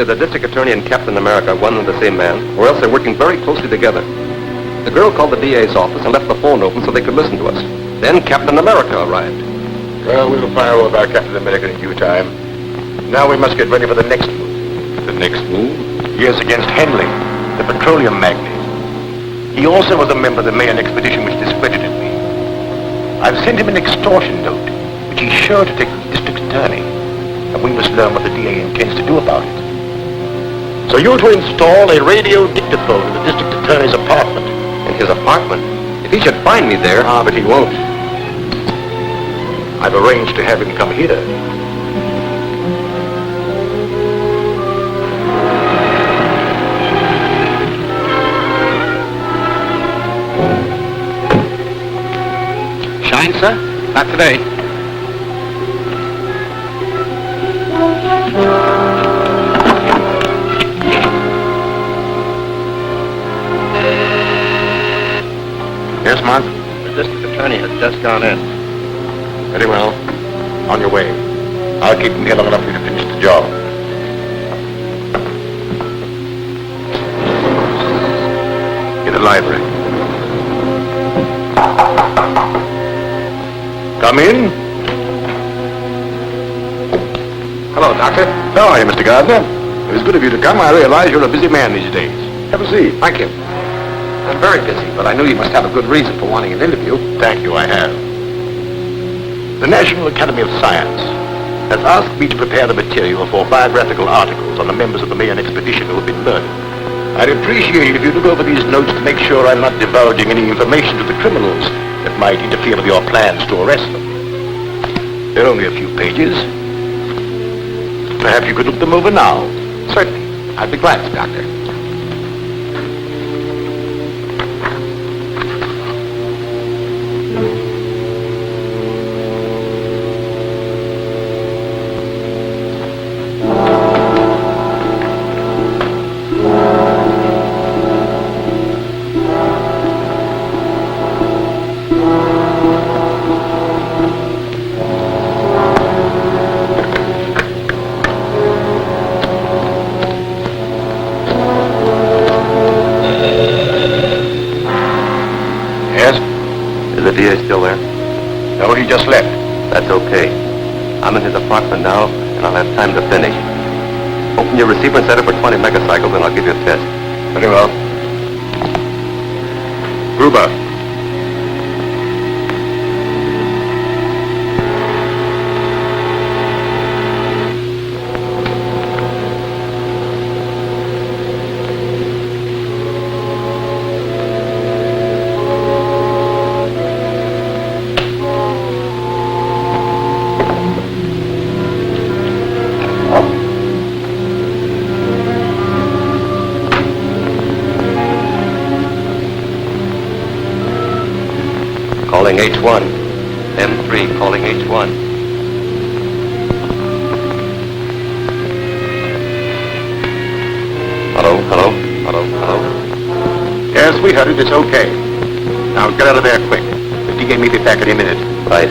either the district attorney and Captain America, one and the same man, or else they're working very closely together. The girl called the DA's office and left the phone open so they could listen to us. Then Captain America arrived. Well, we'll fire over our Captain America in due time. Now we must get ready for the next move. The next move? Yes, against Henley, the petroleum magnate. He also was a member of the Mayan expedition which discredited me. I've sent him an extortion note, which he's sure to take to the district attorney. And we must learn what the DA intends to do about it. So you're to install a radio dictaphone in the district attorney's apartment. In his apartment? If he should find me there... Ah, but he won't. I've arranged to have him come here. Shine, sir? Not today. Yes, Mark? The district attorney has just gone in. Very well. On your way. I'll keep him here long enough for you to finish the job. In the library. Come in. Hello, Doctor. How are you, Mr. Gardner? It was good of you to come. I realize you're a busy man these days. Have a seat. Thank you. I'm very busy, but I knew you must have a good reason for wanting an interview. Thank you, I have. The National Academy of Science has asked me to prepare the material for biographical articles on the members of the Mayan expedition who have been murdered. I'd appreciate it if you look over these notes to make sure I'm not divulging any information to the criminals that might interfere with your plans to arrest them. They're only a few pages. Perhaps you could look them over now. Certainly. I'd be glad to, Doctor. Is the DA still there? No, he just left. That's okay. I'm in his apartment now, and I'll have time to finish. Open your receiver and set it for 20 megacycles, and I'll give you a test. Very well. Gruber. Calling H1. M3 calling H1. Hello, hello, hello, hello. Yes, we heard it. It's okay. Now get out of there quick. The DA may be back any minute. Right.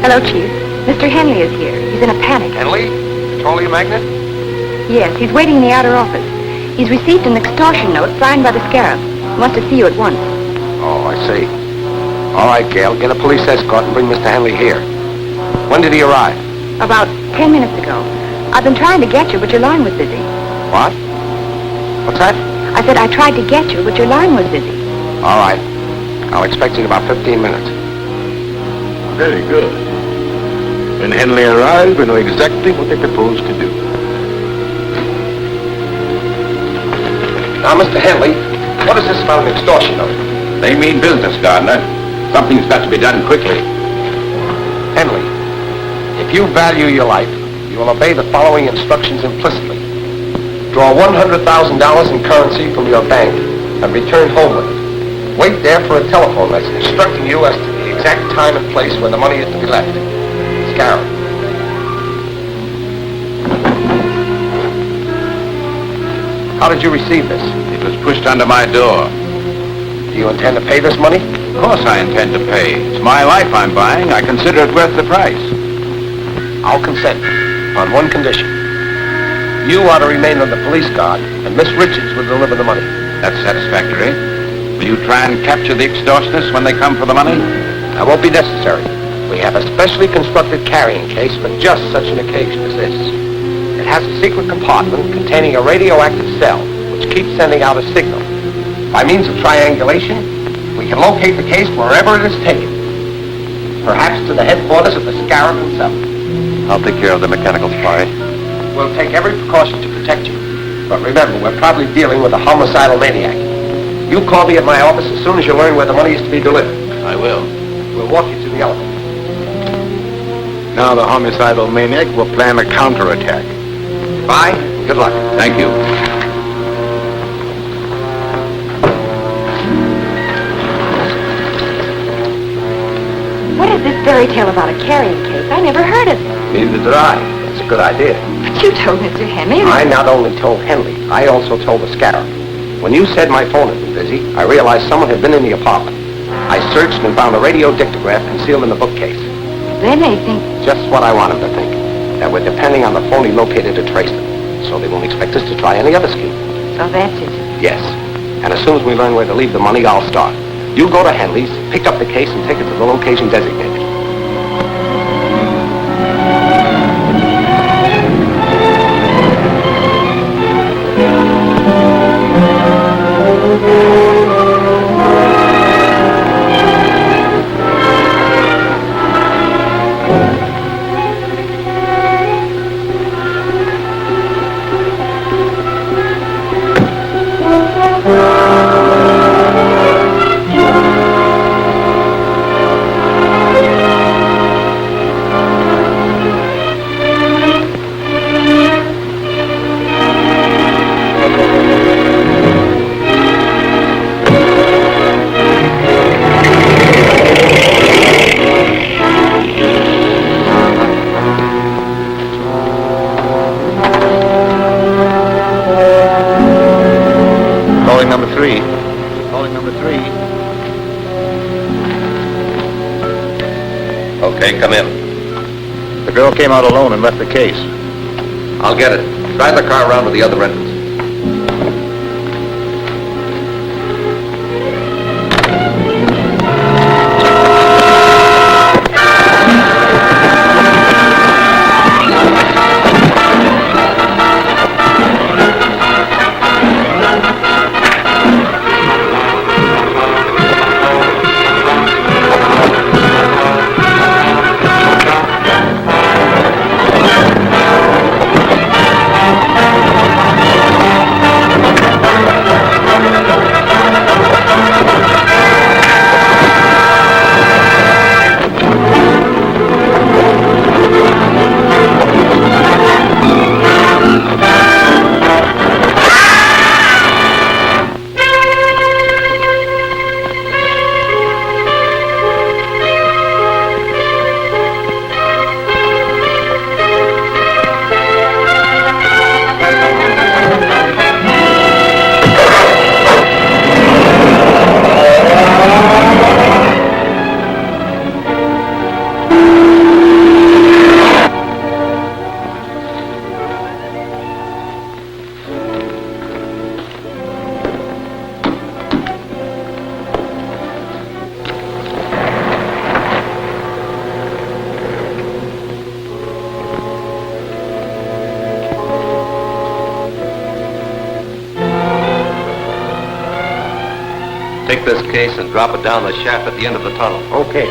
Hello, Chief. Mr. Henley is here. He's in a panic. Henley? Petroleum magnate? Yes, he's waiting in the outer office. He's received an extortion note signed by the Scarab. He wants to see you at once. Oh, I see. All right, Gail, get a police escort and bring Mr. Henley here. When did he arrive? About 10 minutes ago. I've been trying to get you, but your line was busy. What? What's that? I said I tried to get you, but your line was busy. All right. I'll expect you in about 15 minutes. Very good. When Henley arrives, we know exactly what they propose to do. Now, Mr. Henley, what is this about an extortion note? They mean business, Gardner. Something's got to be done quickly. Henley, if you value your life, you will obey the following instructions implicitly. Draw $100,000 in currency from your bank and return home with it. Wait there for a telephone message instructing you as to the exact time and place where the money is to be left. Scarab. How did you receive this? It was pushed under my door. Do you intend to pay this money? Of course I intend to pay. It's my life I'm buying. I consider it worth the price. I'll consent on one condition. You are to remain on the police guard, and Miss Richards will deliver the money. That's satisfactory. Will you try and capture the extortionists when they come for the money? That won't be necessary. We have a specially constructed carrying case for just such an occasion as this. It has a secret compartment containing a radioactive cell, which keeps sending out a signal. By means of triangulation, we can locate the case wherever it is taken. Perhaps to the headquarters of the Scarab himself. I'll take care of the mechanical spy. We'll take every precaution to protect you. But remember, we're probably dealing with a homicidal maniac. You call me at my office as soon as you learn where the money is to be delivered. I will. We'll walk you to the elevator. Now the homicidal maniac will plan a counterattack. Bye. Good luck. Thank you. What is this fairy tale about a carrying case? I never heard of it. Neither did I. It's a good idea. But you told Mr. Henley. I not only told Henley, I also told the Scarab. When you said my phone had been busy, I realized someone had been in the apartment. I searched and found a radio dictograph concealed in the bookcase. They may think... Just what I want them to think. That we're depending on the phone he located to trace them. So they won't expect us to try any other scheme. So that's it. Yes. And as soon as we learn where to leave the money, I'll start. You go to Henley's, pick up the case, and take it to the location designated. Okay, come in. The girl came out alone and left the case. I'll get it. Drive the car around to the other entrance. Take this case and drop it down the shaft at the end of the tunnel. Okay.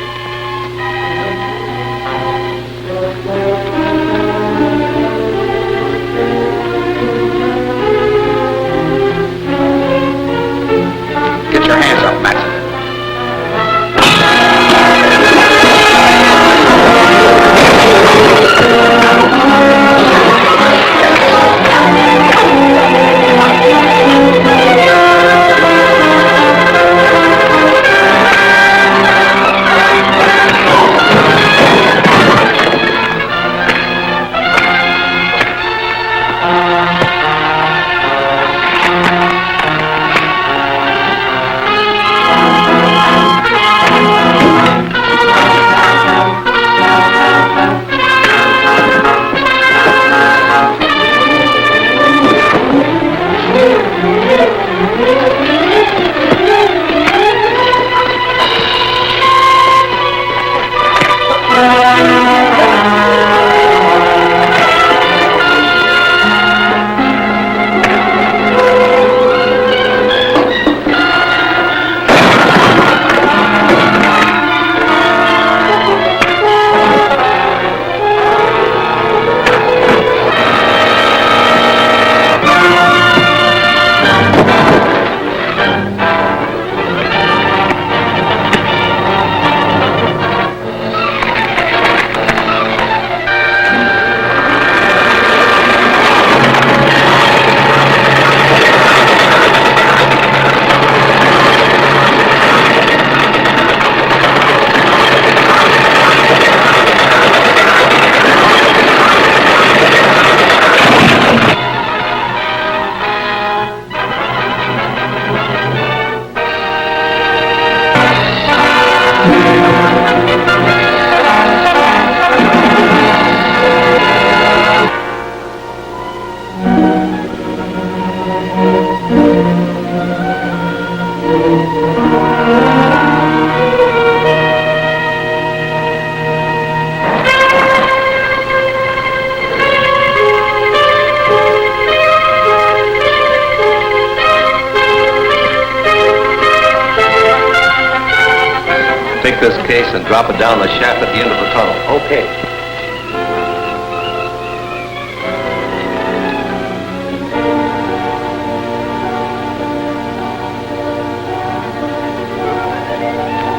Take this case and drop it down the shaft at the end of the tunnel. Okay.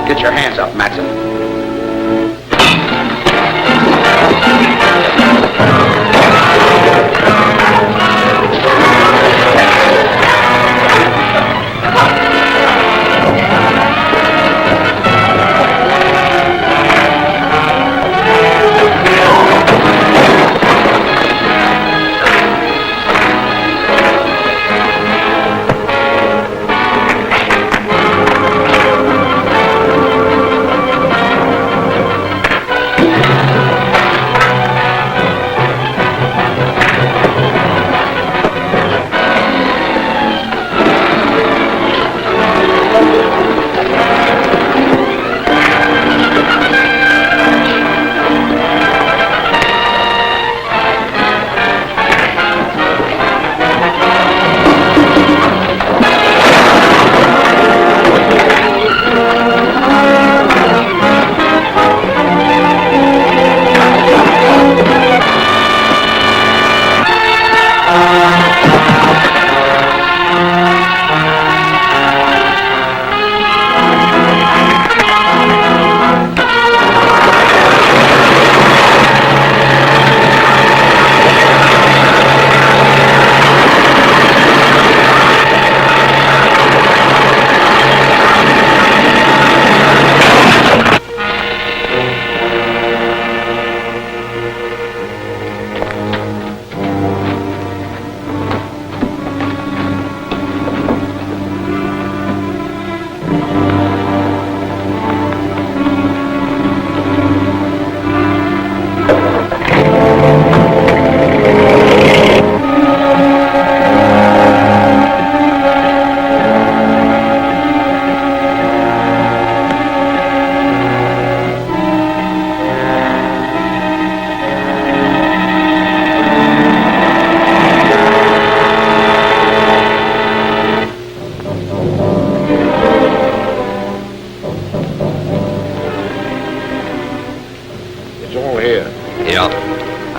Get your hands up, Matson.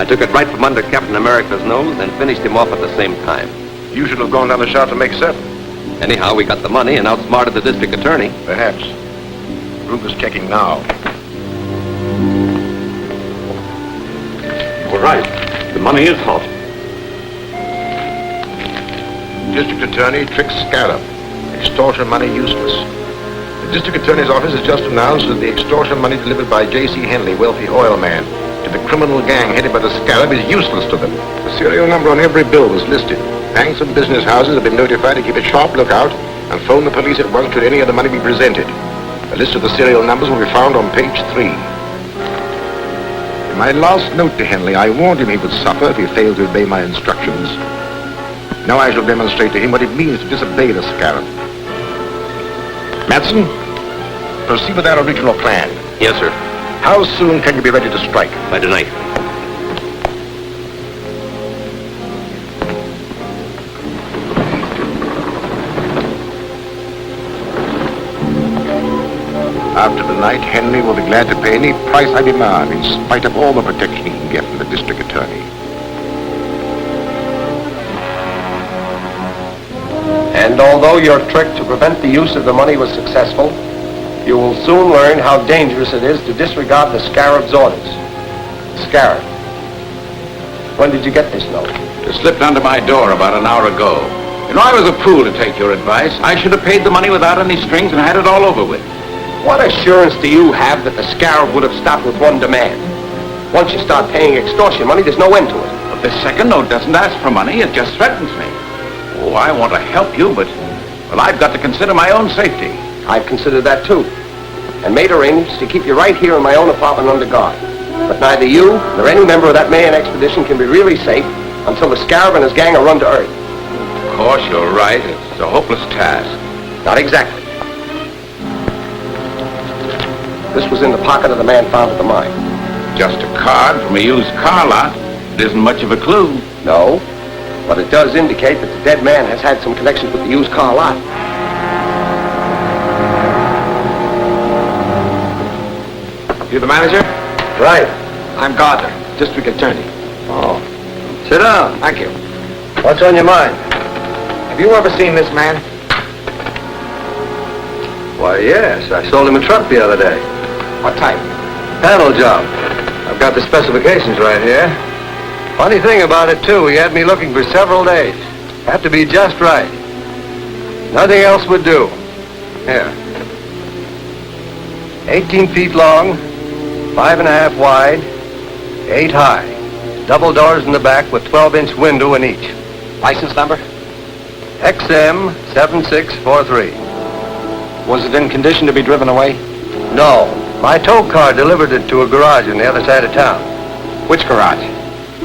I took it right from under Captain America's nose and finished him off at the same time. You should have gone down the shaft to make certain. Anyhow, we got the money and outsmarted the district attorney. Perhaps. Ruger's checking now. All right. The money is hot. District Attorney tricks Scarab. Extortion money useless. The District Attorney's office has just announced that the extortion money delivered by J.C. Henley, wealthy oil man, to the criminal gang headed by the Scarab is useless to them. The serial number on every bill was listed. Banks and business houses have been notified to keep a sharp lookout and phone the police at once should any of the money be presented. A list of the serial numbers will be found on page 3. In my last note to Henley, I warned him he would suffer if he failed to obey my instructions. Now I shall demonstrate to him what it means to disobey the Scarab. Matson, proceed with our original plan. Yes, sir. How soon can you be ready to strike? By tonight. After tonight, Henry will be glad to pay any price I demand, in spite of all the protection he can get from the district attorney. And although your trick to prevent the use of the money was successful, you will soon learn how dangerous it is to disregard the Scarab's orders. Scarab, when did you get this note? It slipped under my door about an hour ago. You know, I was a fool to take your advice. I should have paid the money without any strings and had it all over with. What assurance do you have that the Scarab would have stopped with one demand? Once you start paying extortion money, there's no end to it. But this second note doesn't ask for money, it just threatens me. Oh, I want to help you, but, well, I've got to consider my own safety. I've considered that too. and made arrangements to keep you right here in my own apartment under guard. But neither you nor any member of that Mayan expedition can be really safe until the Scarab and his gang are run to earth. Of course, you're right. It's a hopeless task. Not exactly. This was in the pocket of the man found at the mine. Just a card from a used car lot. It isn't much of a clue. No, but it does indicate that the dead man has had some connections with the used car lot. You the manager? Right. I'm Gardner, district attorney. Oh. Sit down. Thank you. What's on your mind? Have you ever seen this man? Why, yes. I sold him a truck the other day. What type? Panel job. I've got the specifications right here. Funny thing about it, too, he had me looking for several days. Had to be just right. Nothing else would do. Here. 18 feet long, 5.5 wide, 8 high. Double doors in the back with 12-inch window in each. License number? XM 7643. Was it in condition to be driven away? No. My tow car delivered it to a garage on the other side of town. Which garage?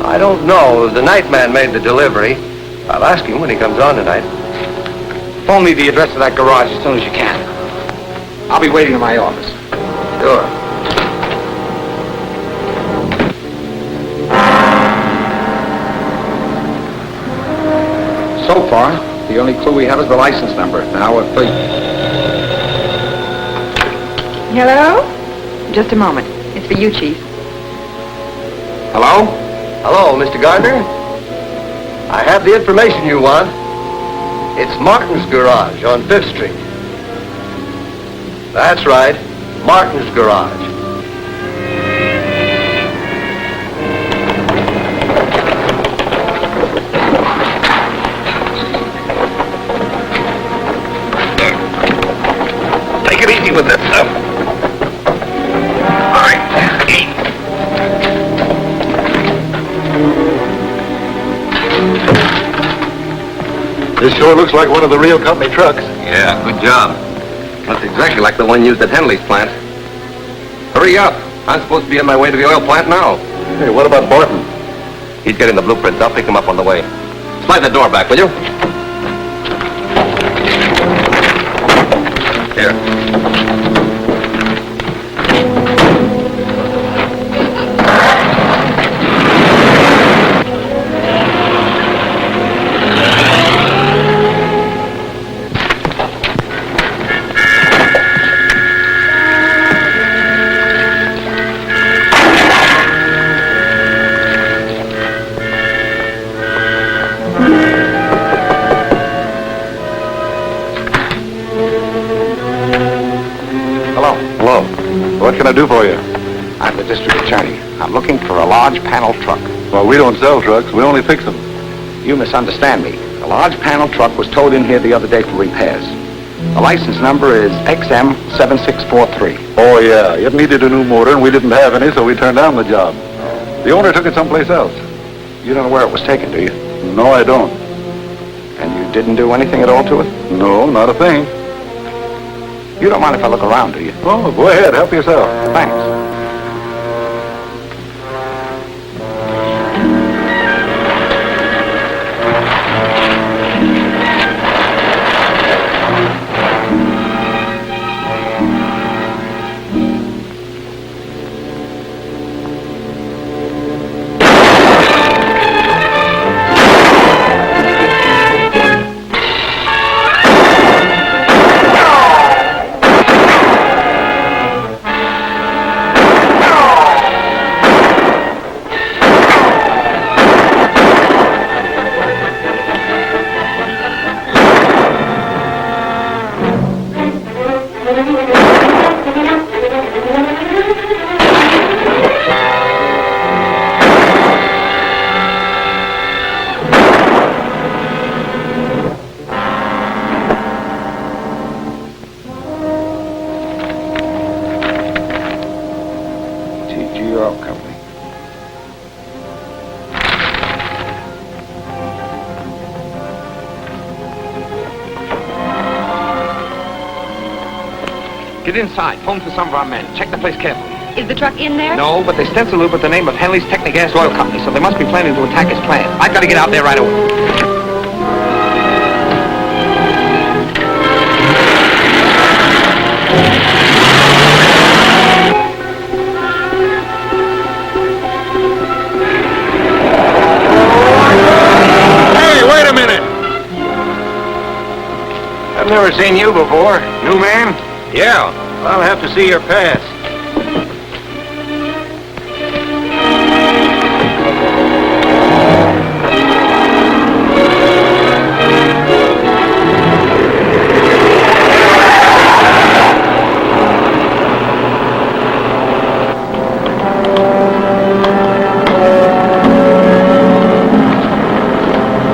I don't know. The night man made the delivery. I'll ask him when he comes on tonight. Phone me the address of that garage as soon as you can. I'll be waiting in my office. Sure. So far, the only clue we have is the license number. Now we're free. Hello? Just a moment. It's for you, Chief. Hello? Hello, Mr. Gardner. I have the information you want. It's Martin's garage on 5th Street. That's right. Martin's garage. Take it easy with this stuff. All right. This sure looks like one of the real company trucks. Yeah, good job. Looks exactly like the one used at Henley's plant. Hurry up. I'm supposed to be on my way to the oil plant now. Hey, what about Barton? He's getting the blueprints. I'll pick him up on the way. Slide the door back, will you? Here. Hello. What can I do for you? I'm the district attorney. I'm looking for a large panel truck. Well, we don't sell trucks. We only fix them. You misunderstand me. The large panel truck was towed in here the other day for repairs. The license number is XM 7643. Oh, yeah. It needed a new motor, and we didn't have any, so we turned down the job. The owner took it someplace else. You don't know where it was taken, do you? No, I don't. And you didn't do anything at all to it? No, not a thing. You don't mind if I look around, do you? Oh, go ahead. Help yourself. Thanks. it inside. Phone for some of our men. Check the place carefully. Is the truck in there? No, but they stenciled it with the name of Henley's Technigas Oil Company, so they must be planning to attack his plant. I've got to get out there right away. Wait a minute! I've never seen you before. New man? Yeah. I'll have to see your pass.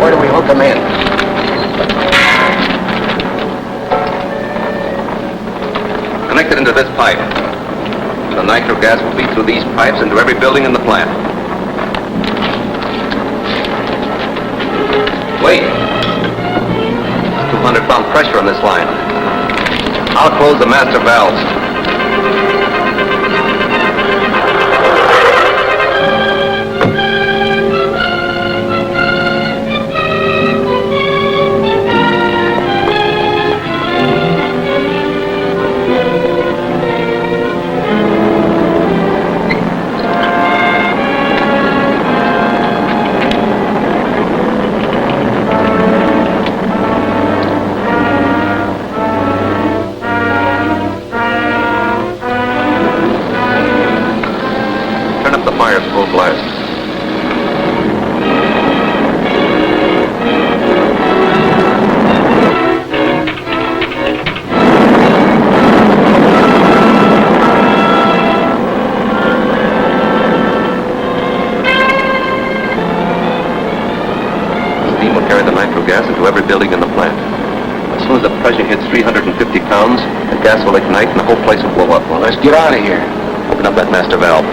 Where do we hook them in? Connected into this pipe. The nitro gas will feed through these pipes into every building in the plant. Wait. 200-pound pressure on this line. I'll close the master valves. Full blast. Steam will carry the nitro gas into every building in the plant. As soon as the pressure hits 350 pounds, the gas will ignite and the whole place will blow up. Well, let's get out of here. Open up that master valve.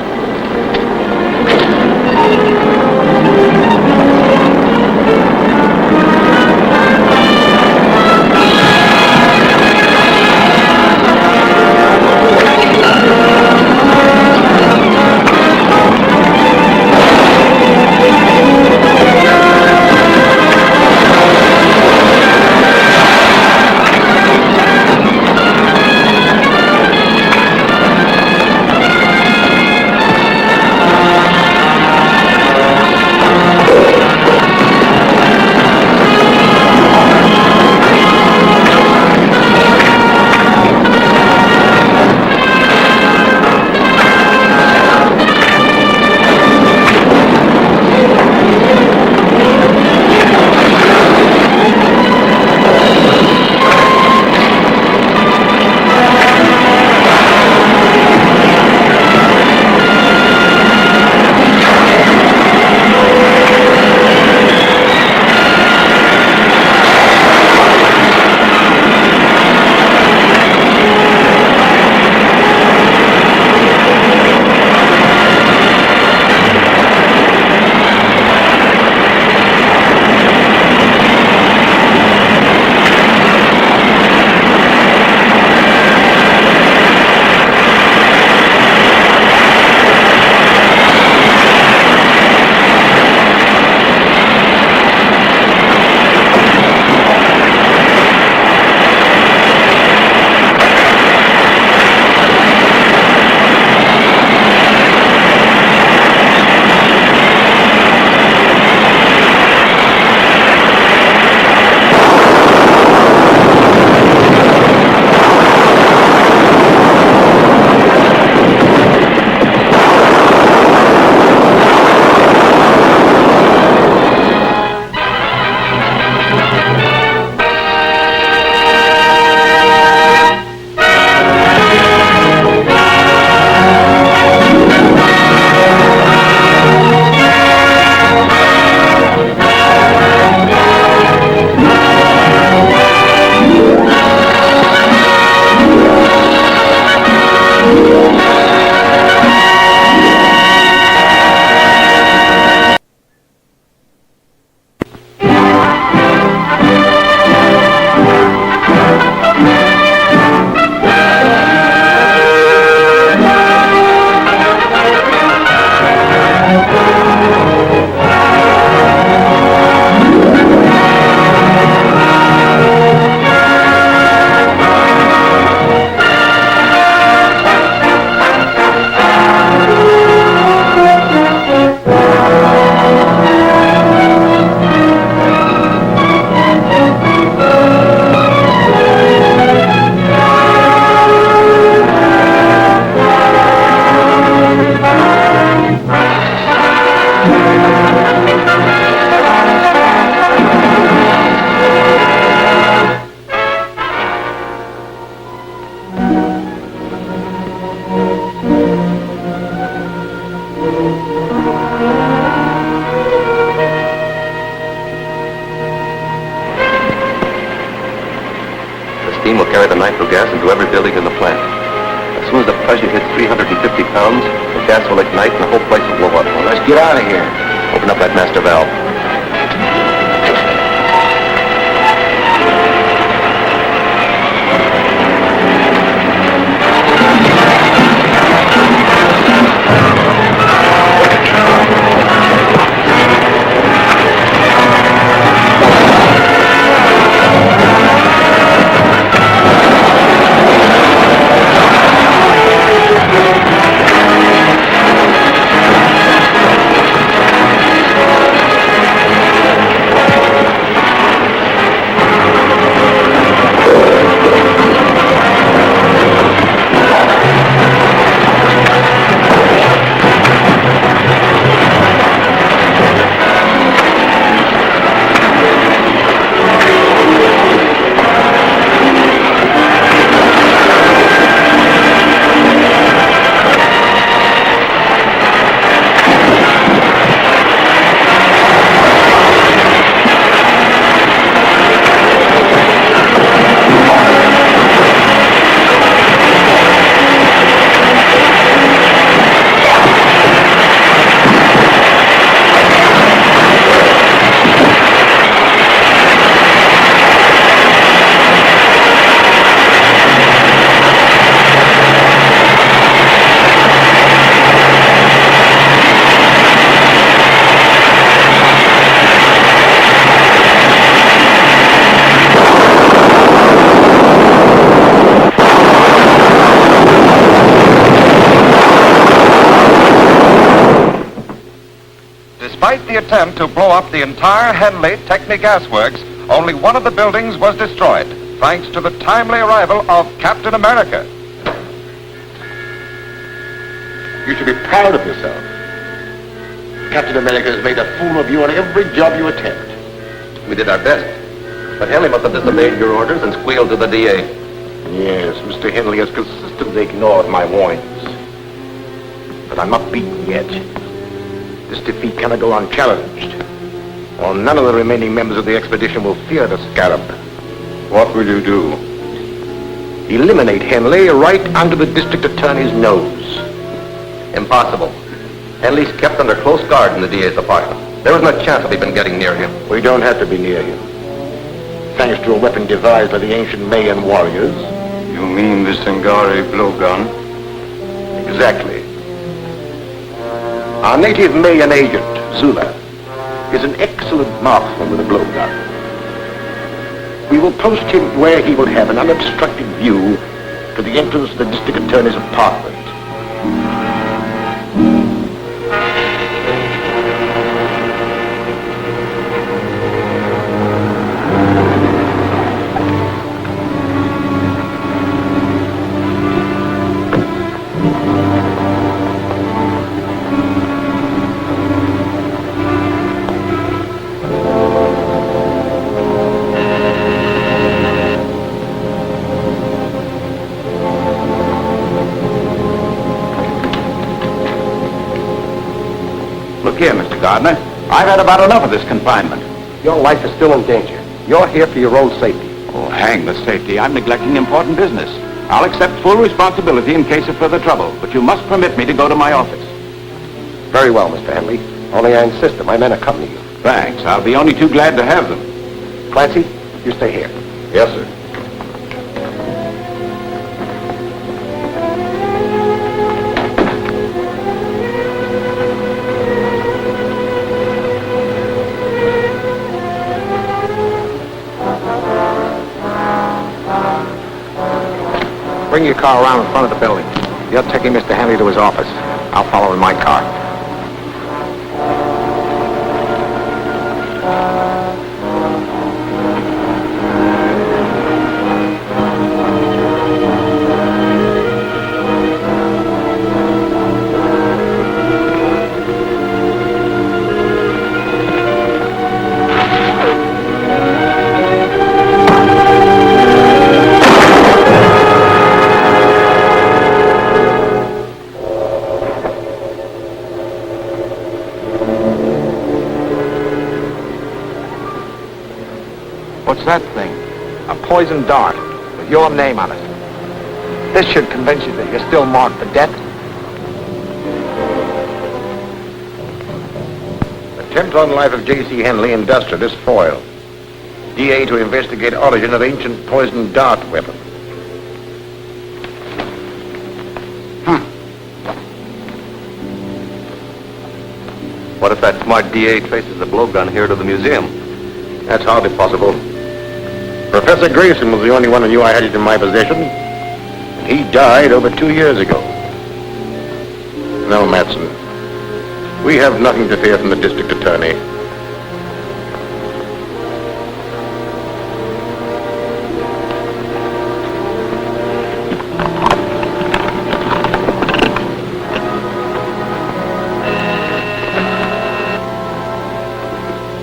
hits 350 pounds, the gas will ignite and the whole place will blow up. Well, let's get out of here. Open up that master valve. Despite the attempt to blow up the entire Henley Technic Gas Works, only one of the buildings was destroyed, thanks to the timely arrival of Captain America. You should be proud of yourself. Captain America has made a fool of you on every job you attempt. We did our best. But Henley must have disobeyed your orders and squealed to the DA. Yes, Mr. Henley has consistently ignored my warnings. But I'm not beaten yet. This defeat cannot go unchallenged, or none of the remaining members of the expedition will fear the Scarab. What will you do? Eliminate Henley right under the district attorney's nose. Impossible. Henley's kept under close guard in the DA's apartment. There is no chance of even getting near him. We don't have to be near him. Thanks to a weapon devised by the ancient Mayan warriors. You mean the Sangari blowgun? Exactly. Our native Mayan agent, Zula, is an excellent marksman with a blowgun. We will post him where he will have an unobstructed view to the entrance of the district attorney's apartment. Look here, Mr. Gardner. I've had about enough of this confinement. Your life is still in danger. You're here for your own safety. Oh, hang the safety. I'm neglecting important business. I'll accept full responsibility in case of further trouble, but you must permit me to go to my office. Very well, Mr. Henley. Only I insist that my men accompany you. Thanks. I'll be only too glad to have them. Clancy, you stay here. Yes, sir. Bring your car around in front of the building. You're taking Mr. Henley to his office. I'll follow in my car. What's that thing? A poison dart with your name on it. This should convince you that you're still marked for death on life of J.C. Henley, industrialist, foil. DA to investigate origin of ancient poison dart weapon. What if that smart DA traces the blowgun here to the museum? That's hardly possible. Professor Grayson was the only one who knew I had it in my possession. He died over 2 years ago. No, Matson. We have nothing to fear from the district attorney.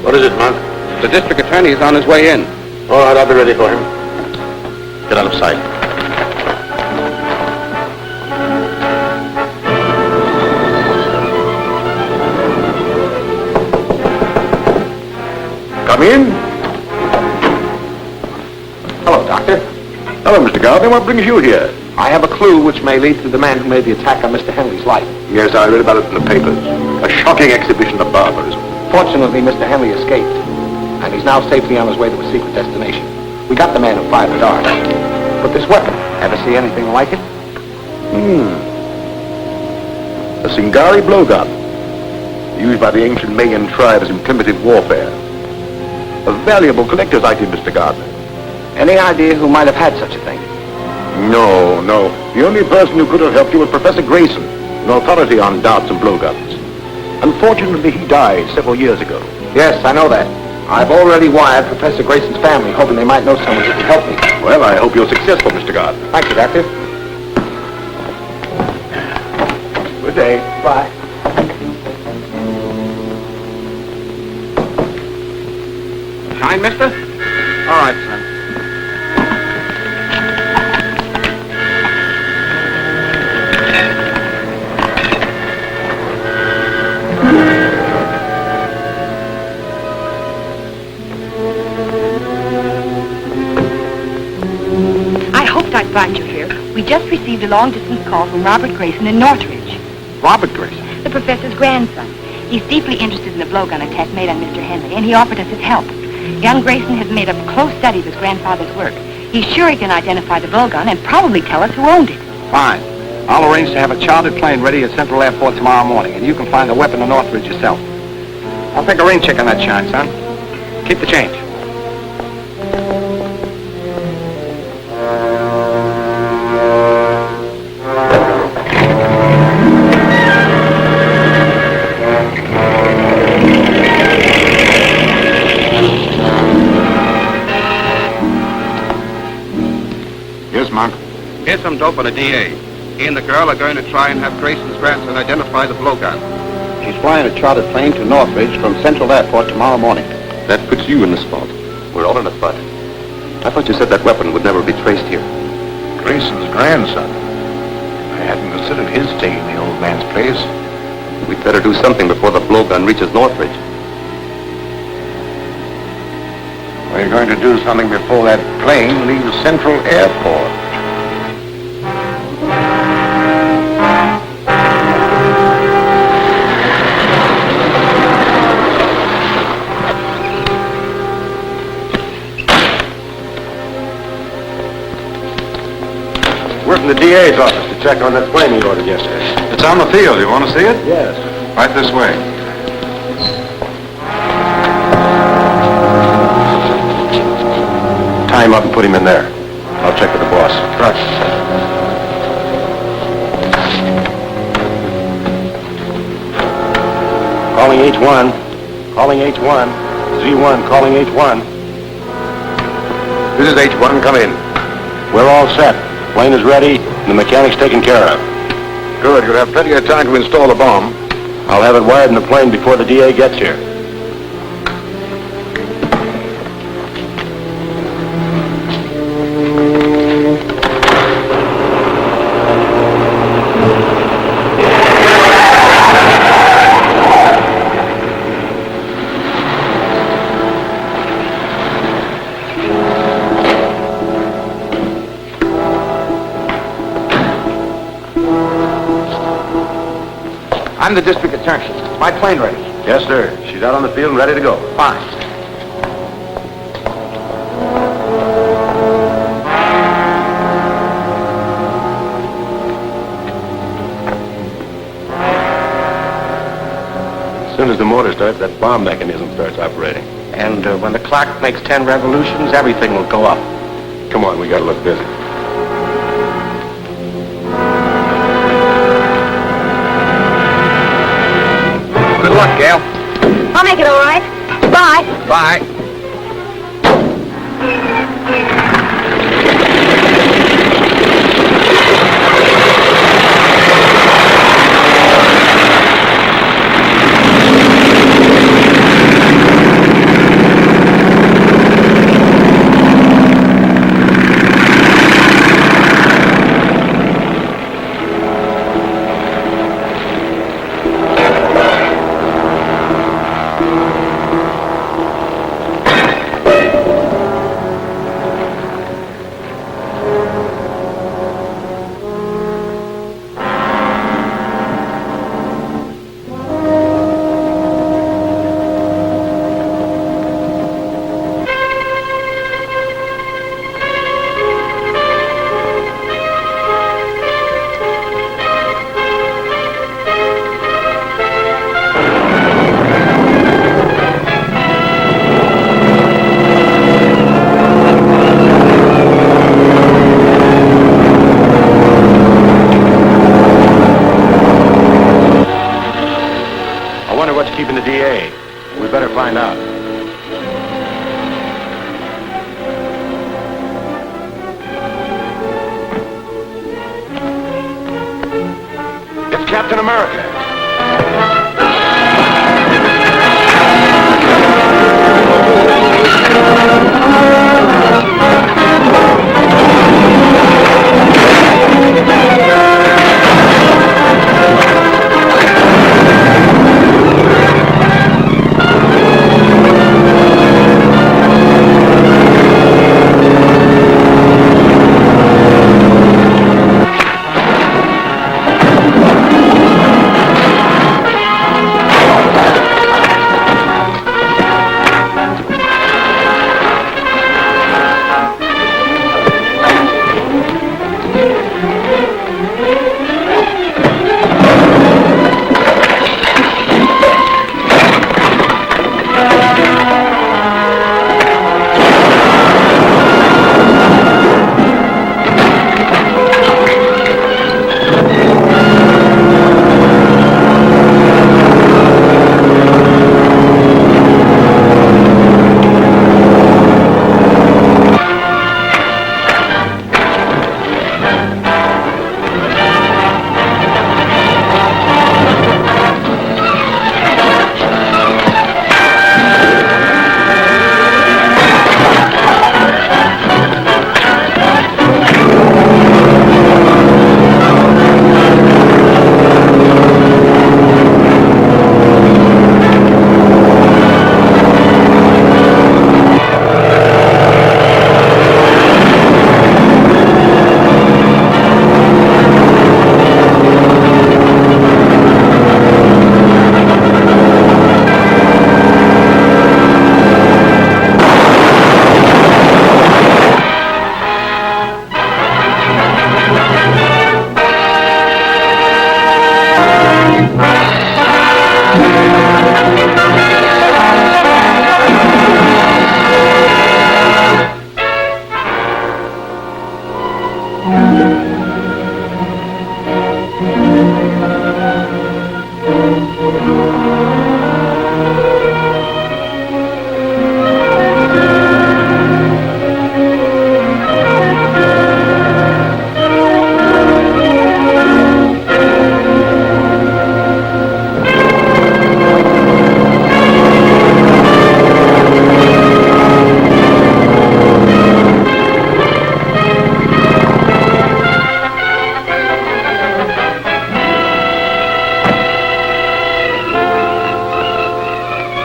What is it, Monk? The district attorney is on his way in. All right, I'll be ready for him. Get out of sight. Come in. Hello, Doctor. Hello, Mr. Gardner. What brings you here? I have a clue which may lead to the man who made the attack on Mr. Henley's life. Yes, I read about it in the papers. A shocking exhibition of barbarism. Fortunately, Mr. Henley escaped, and he's now safely on his way to a secret destination. We got the man who fired the dart. But this weapon, ever see anything like it? A Singari blowgun, used by the ancient Mayan tribes in primitive warfare. A valuable collector's item, Mr. Gardner. Any idea who might have had such a thing? No. The only person who could have helped you was Professor Grayson, an authority on darts and blowguns. Unfortunately, he died several years ago. Yes, I know that. I've already wired Professor Grayson's family, hoping they might know someone who can help me. Well, I hope you're successful, Mr. Gardner. Thank you, Doctor. Good day. Bye. Shine, mister? All right, son. I'd find you here. We just received a long-distance call from Robert Grayson in Northridge. Robert Grayson? The professor's grandson. He's deeply interested in the blowgun attack made on Mr. Henley, and he offered us his help. Young Grayson has made a close study of his grandfather's work. He's sure he can identify the blowgun and probably tell us who owned it. Fine. I'll arrange to have a chartered plane ready at Central Airport tomorrow morning, and you can find the weapon in Northridge yourself. I'll take a rain check on that shine, son. Keep the change. Here's some dope on a DA. He and the girl are going to try and have Grayson's grandson identify the blowgun. She's flying a chartered plane to Northridge from Central Airport tomorrow morning. That puts you in the spot. We're all in a fight. I thought you said that weapon would never be traced here. Grayson's grandson. I hadn't considered his stay in the old man's place. We'd better do something before the blowgun reaches Northridge. We're going to do something before that plane leaves Central Airport. We're from the DA's office to check on that plane he ordered yesterday. It's on the field. You want to see it? Yes. Right this way. Tie him up and put him in there. I'll check with the boss. Right. Calling H1. Calling H1. Z1 calling H1. This is H1. Come in. We're all set. Plane is ready, and the mechanic's taken care of. Good. You'll have plenty of time to install the bomb. I'll have it wired in the plane before the DA gets here. I'm the district attorney. Is my plane ready? Yes, sir. She's out on the field and ready to go. Fine. As soon as the motor starts, that bomb mechanism starts operating. And when the clock makes 10 revolutions, everything will go up. Come on, we gotta look busy. Good luck, Gail. I'll make it all right. Bye. Bye. Keeping the DA. We better find out. It's Captain America.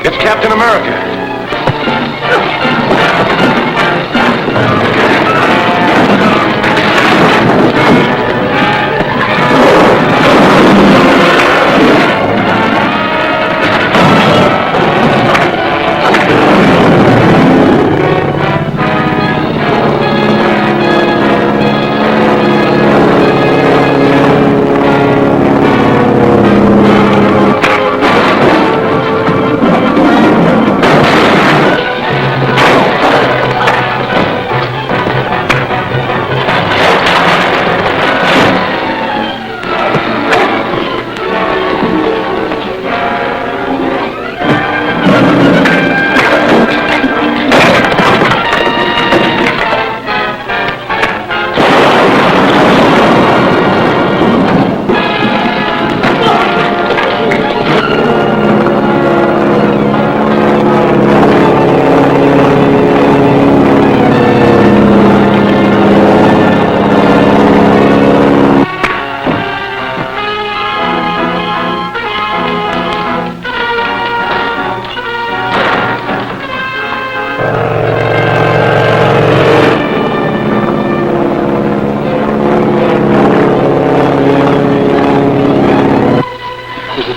It's Captain America.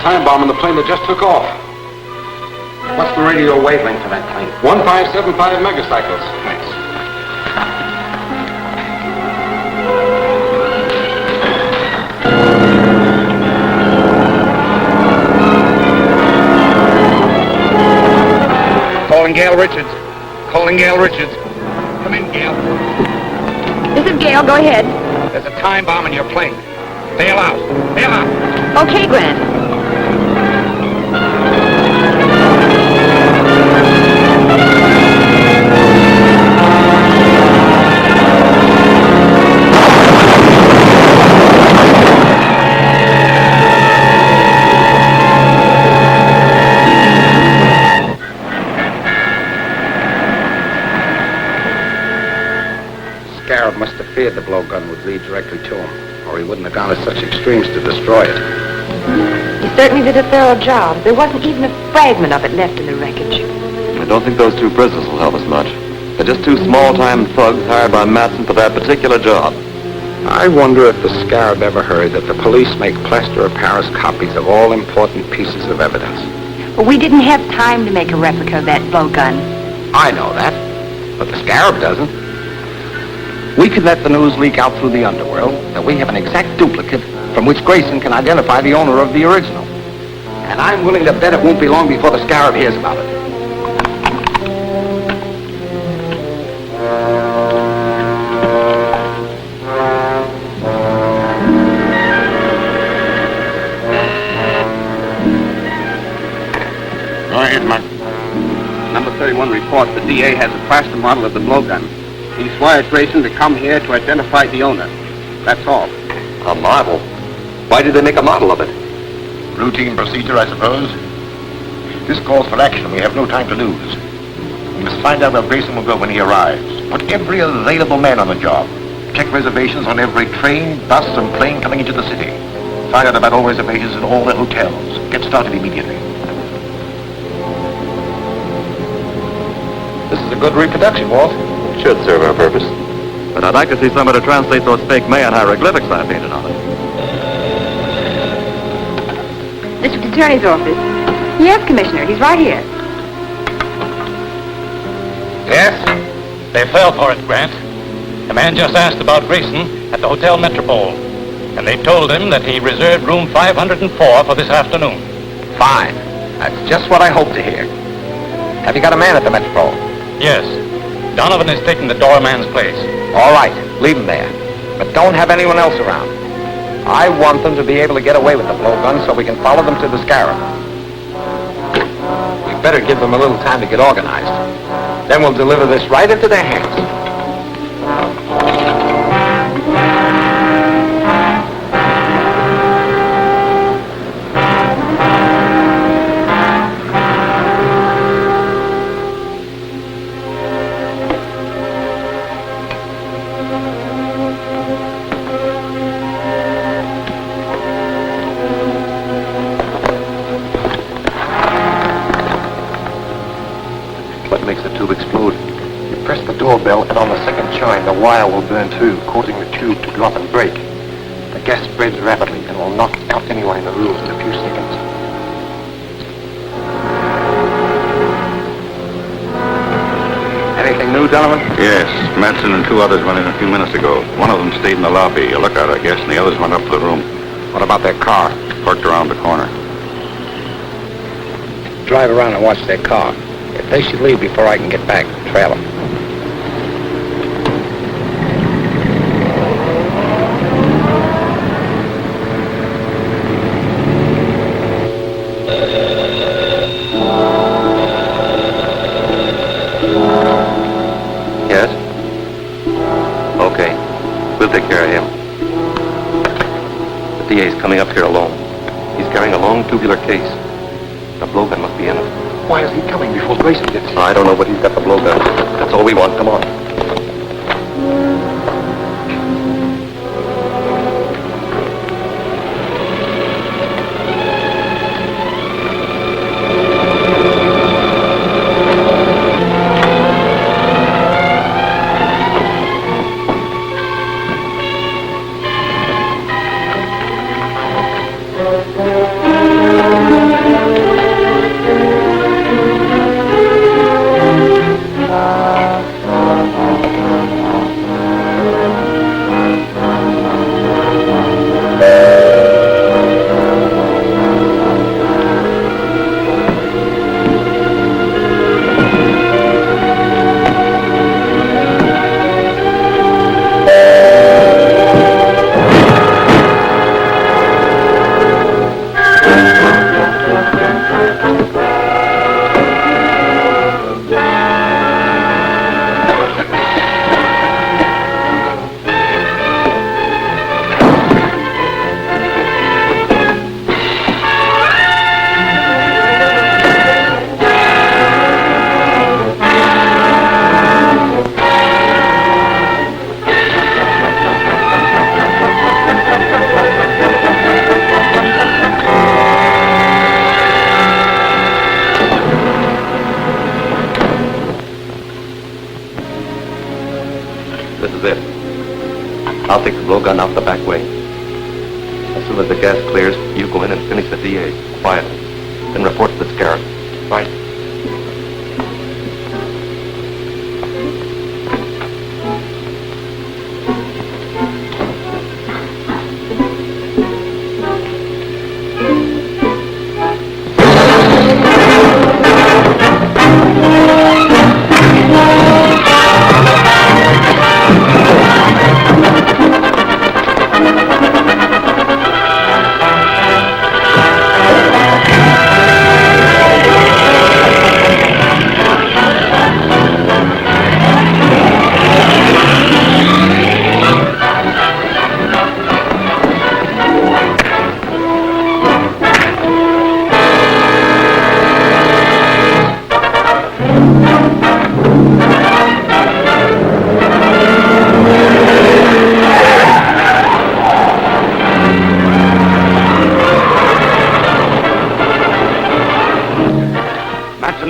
time bomb on the plane that just took off. What's the radio wavelength for that plane? 1575 megacycles. Thanks. Calling Gail Richards. Calling Gail Richards. Come in, Gail. This is Gail. Go ahead. There's a time bomb in your plane. Bail out. Bail out. Okay, Grant. Scarab must have feared the blowgun would lead directly to him, or he wouldn't have gone to such extremes to destroy it. He certainly did a thorough job. There wasn't even a fragment of it left in the wreckage. I don't think those two prisoners will help us much. They're just two small-time thugs hired by Matson for that particular job. I wonder if the Scarab ever heard that the police make plaster of Paris copies of all important pieces of evidence. But we didn't have time to make a replica of that blowgun. I know that, but the Scarab doesn't. We could let the news leak out through the underworld that we have an exact duplicate from which Grayson can identify the owner of the original. And I'm willing to bet it won't be long before the Scarab hears about it. Go ahead, Mark. Number 31 reports the DA has a plaster model of the blowgun. He's wired Grayson to come here to identify the owner. That's all. A model? Why did they make a model of it? Routine procedure, I suppose. This calls for action. We have no time to lose. We must find out where Grayson will go when he arrives. Put every available man on the job. Check reservations on every train, bus, and plane coming into the city. Find out about all reservations in all the hotels. Get started immediately. This is a good reproduction, Walt. Should serve our purpose. But I'd like to see somebody translate those fake Mayan hieroglyphics I painted on it. District Attorney's office. Yes, Commissioner. He's right here. Yes? They fell for it, Grant. The man just asked about Grayson at the Hotel Metropole, and they told him that he reserved room 504 for this afternoon. Fine. That's just what I hoped to hear. Have you got a man at the Metropole? Yes. Donovan is taking the doorman's place. All right, leave him there. But don't have anyone else around. I want them to be able to get away with the blowgun so we can follow them to the Scarab. We better give them a little time to get organized. Then we'll deliver this right into their hands. What makes the tube explode? You press the doorbell, and on the second chime, the wire will burn too, causing the tube to drop and break. The gas spreads rapidly and will knock out anyone in the room in a few seconds. Anything new, Donovan? Yes, Matson and two others went in a few minutes ago. One of them stayed in the lobby, a lookout, I guess, and the others went up to the room. What about their car? Parked around the corner. Drive around and watch their car. If they should leave before I can get back, trail them. Yes? Okay. We'll take care of him. The DA's coming up here alone. He's carrying a long tubular case. The blowgun must be in it. Why is he coming before Grayson gets here? I don't know, but he's got the blowgun. That's all we want. Come on. I'll take the blowgun out the back way. As soon as the gas clears, you go in and finish the DA. Quiet. Then report to the Scarab. Right.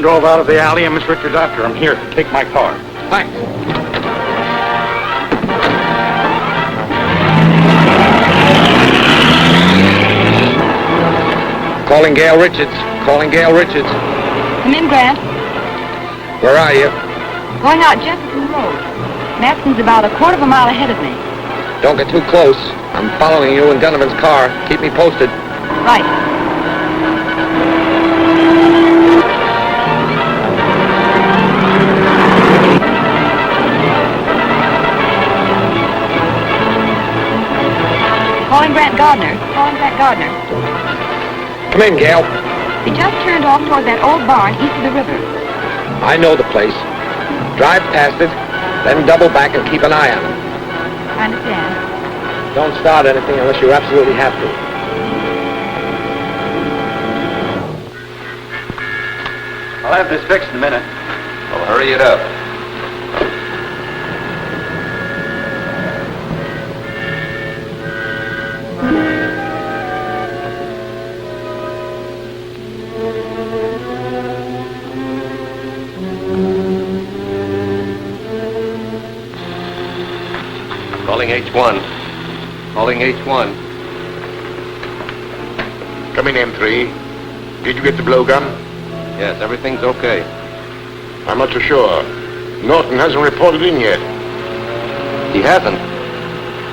Drove out of the alley and Miss Richards after him. Here, take my car. Thanks. Calling Gail Richards. Calling Gail Richards. Come in, Grant. Where are you? Going out Jefferson Road. Matson's about a quarter of a mile ahead of me. Don't get too close. I'm following you in Donovan's car. Keep me posted. Right. Calling Grant Gardner. Calling Grant Gardner. Come in, Gail. He just turned off toward that old barn east of the river. I know the place. Drive past it, then double back and keep an eye on it. I understand. Don't start anything unless you absolutely have to. I'll have this fixed in a minute. Well, hurry it up. Calling H1. Calling H1. Come in, M3. Did you get the blowgun? Yes, everything's okay. I'm not so sure. Norton hasn't reported in yet. He hasn't.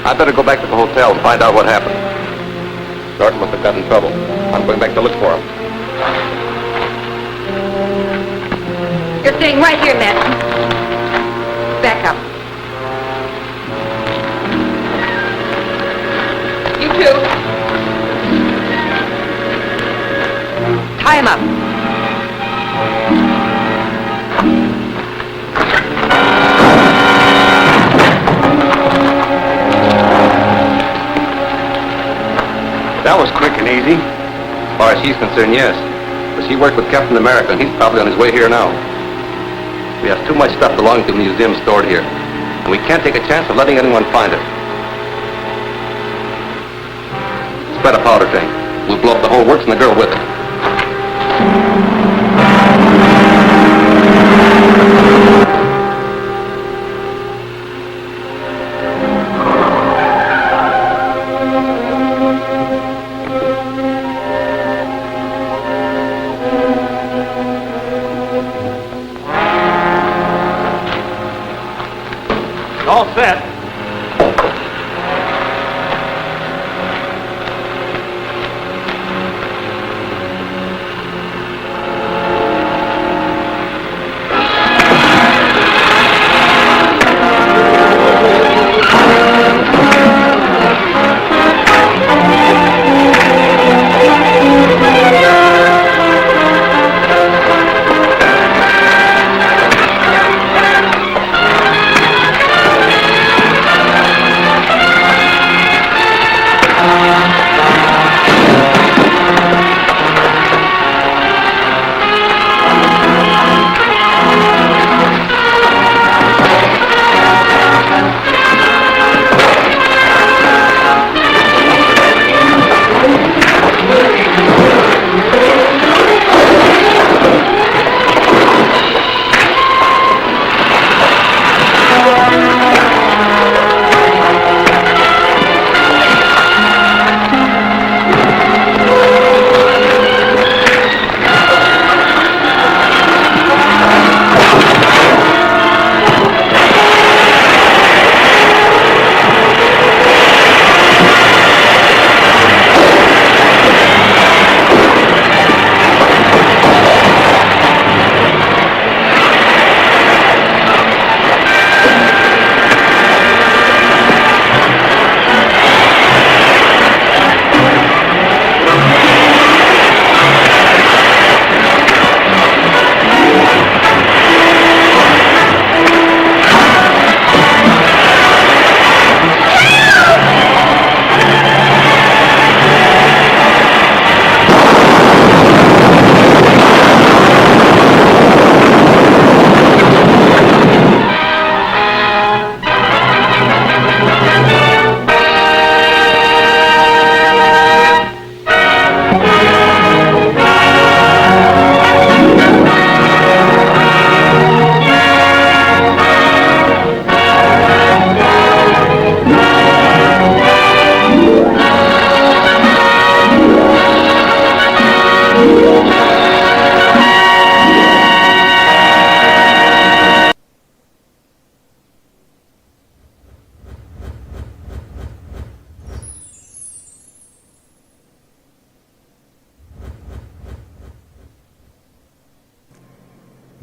I better go back to the hotel and find out what happened. Norton must have got in trouble. I'm going back to look for him. You're staying right here, Matson. Back up. You too. Tie him up. That was quick and easy. As far as she's concerned, yes. But she worked with Captain America, and he's probably on his way here now. We have too much stuff belonging to the museum stored here, and we can't take a chance of letting anyone find it. Spread a powder tank. We'll blow up the whole works and the girl with it. All set.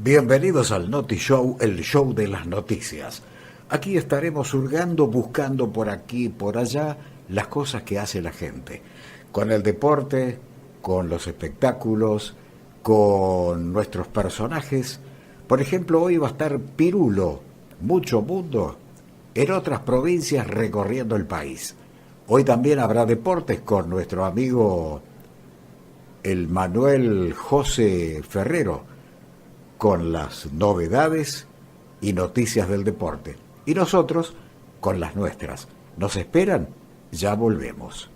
Bienvenidos al Noti Show, el show de las noticias. Aquí estaremos hurgando, buscando por aquí y por allá las cosas que hace la gente. Con el deporte, con los espectáculos, con nuestros personajes. Por ejemplo, hoy va a estar Pirulo, mucho mundo, en otras provincias recorriendo el país. Hoy también habrá deportes con nuestro amigo el Manuel José Ferrero, con las novedades y noticias del deporte. Y nosotros con las nuestras. ¿Nos esperan? Ya volvemos.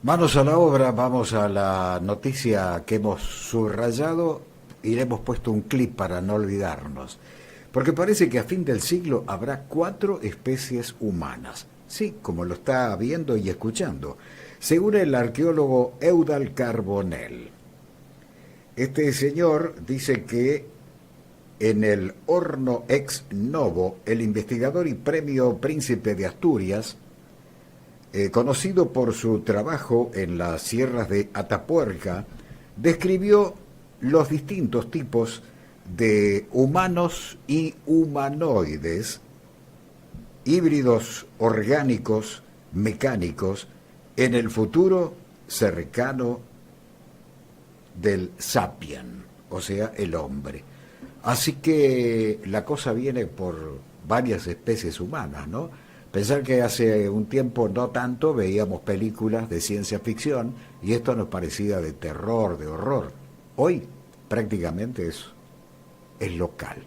Manos a la obra, vamos a la noticia que hemos subrayado y le hemos puesto un clip para no olvidarnos. Porque parece que a fin del siglo habrá 4 especies humanas. Sí, como lo está viendo y escuchando, según el arqueólogo Eudal Carbonell. Este señor dice que en el horno ex novo, el investigador y premio Príncipe de Asturias, conocido por su trabajo en las sierras de Atapuerca, describió los distintos tipos de humanos y humanoides, híbridos orgánicos, mecánicos, en el futuro cercano del sapien, o sea, el hombre. Así que la cosa viene por varias especies humanas, ¿no? Pensar que hace un tiempo, no tanto, veíamos películas de ciencia ficción y esto nos parecía de terror, de horror. Hoy prácticamente es local.